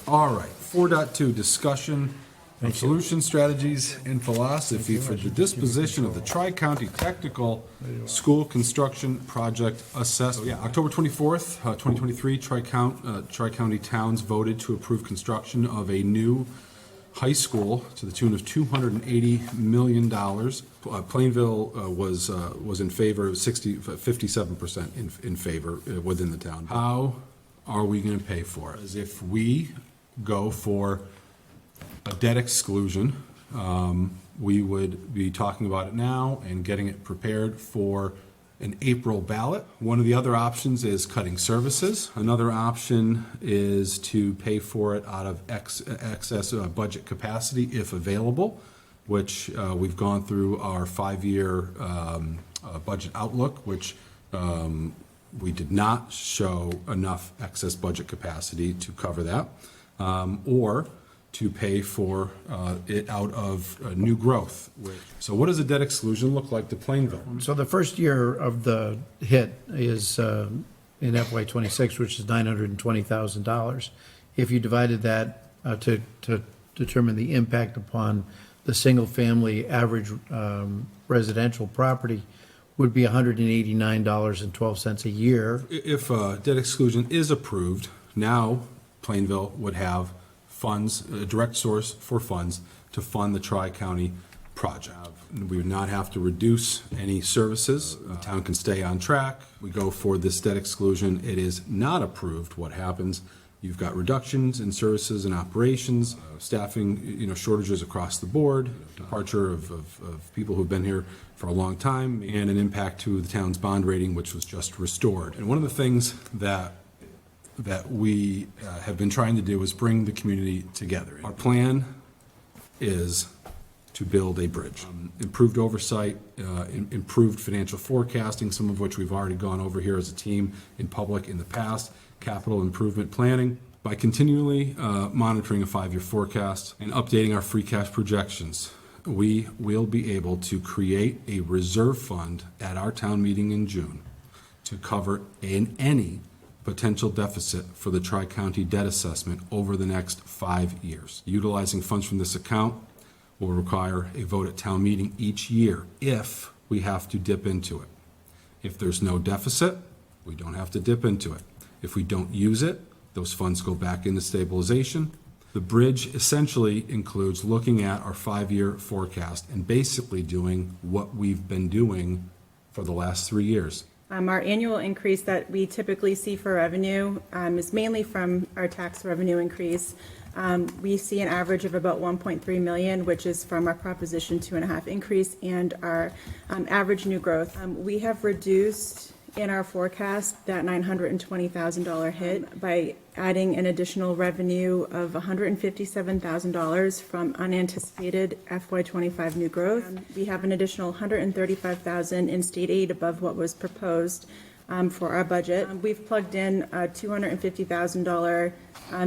All right, 4.2, discussion of solution strategies and philosophy for the disposition of the Tri-County Technical School Construction Project Assessment. October 24th, 2023, Tri-County towns voted to approve construction of a new high school to the tune of $280 million. Plainville was in favor, 57% in favor within the town. How are we going to pay for it? As if we go for a debt exclusion, we would be talking about it now and getting it prepared for an April ballot. One of the other options is cutting services. Another option is to pay for it out of excess budget capacity if available, which we've gone through our 5-year budget outlook, which we did not show enough excess budget capacity to cover that, or to pay for it out of new growth. So what does a debt exclusion look like to Plainville? So the first year of the hit is in FY26, which is $920,000. If you divided that to determine the impact upon the single-family average residential property, would be $189.12 a year. If debt exclusion is approved, now Plainville would have funds, a direct source for funds to fund the Tri-County project. We would not have to reduce any services. The town can stay on track. We go for this debt exclusion. It is not approved. What happens? You've got reductions in services and operations, staffing, shortages across the board, departure of people who've been here for a long time, and an impact to the town's bond rating, which was just restored. And one of the things that we have been trying to do is bring the community together. Our plan is to build a bridge. Improved oversight, improved financial forecasting, some of which we've already gone over here as a team in public in the past, capital improvement planning, by continually monitoring a 5-year forecast and updating our free cash projections. We will be able to create a reserve fund at our town meeting in June to cover any potential deficit for the Tri-County debt assessment over the next 5 years. Utilizing funds from this account will require a vote at town meeting each year if we have to dip into it. If there's no deficit, we don't have to dip into it. If we don't use it, those funds go back into stabilization. The bridge essentially includes looking at our 5-year forecast and basically doing what we've been doing for the last 3 years. Our annual increase that we typically see for revenue is mainly from our tax revenue increase. We see an average of about 1.3 million, which is from our Proposition 2.5 increase and our average new growth. We have reduced in our forecast that $920,000 hit by adding an additional revenue of $157,000 from unanticipated FY25 new growth. We have an additional $135,000 in state aid above what was proposed for our budget. We've plugged in a $250,000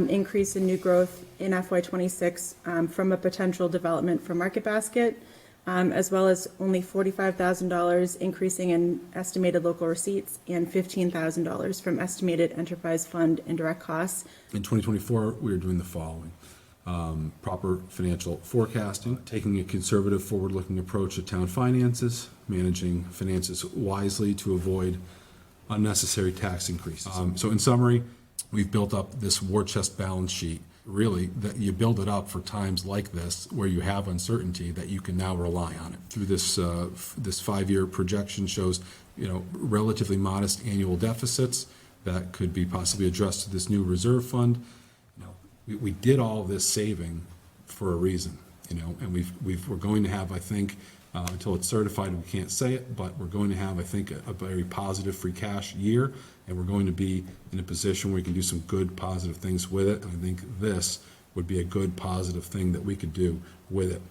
increase in new growth in FY26 from a potential development for Market Basket, as well as only $45,000 increasing in estimated local receipts and $15,000 from estimated enterprise fund indirect costs. In 2024, we are doing the following. Proper financial forecasting, taking a conservative forward-looking approach to town finances, managing finances wisely to avoid unnecessary tax increases. So in summary, we've built up this war chest balance sheet, really, that you build it up for times like this where you have uncertainty that you can now rely on it. Through this 5-year projection shows, relatively modest annual deficits that could be possibly addressed to this new reserve fund. We did all this saving for a reason, and we're going to have, I think, until it's certified, we can't say it, but we're going to have, I think, a very positive free cash year, and we're going to be in a position where we can do some good, positive things with it. And I think this would be a good, positive thing that we could do with it.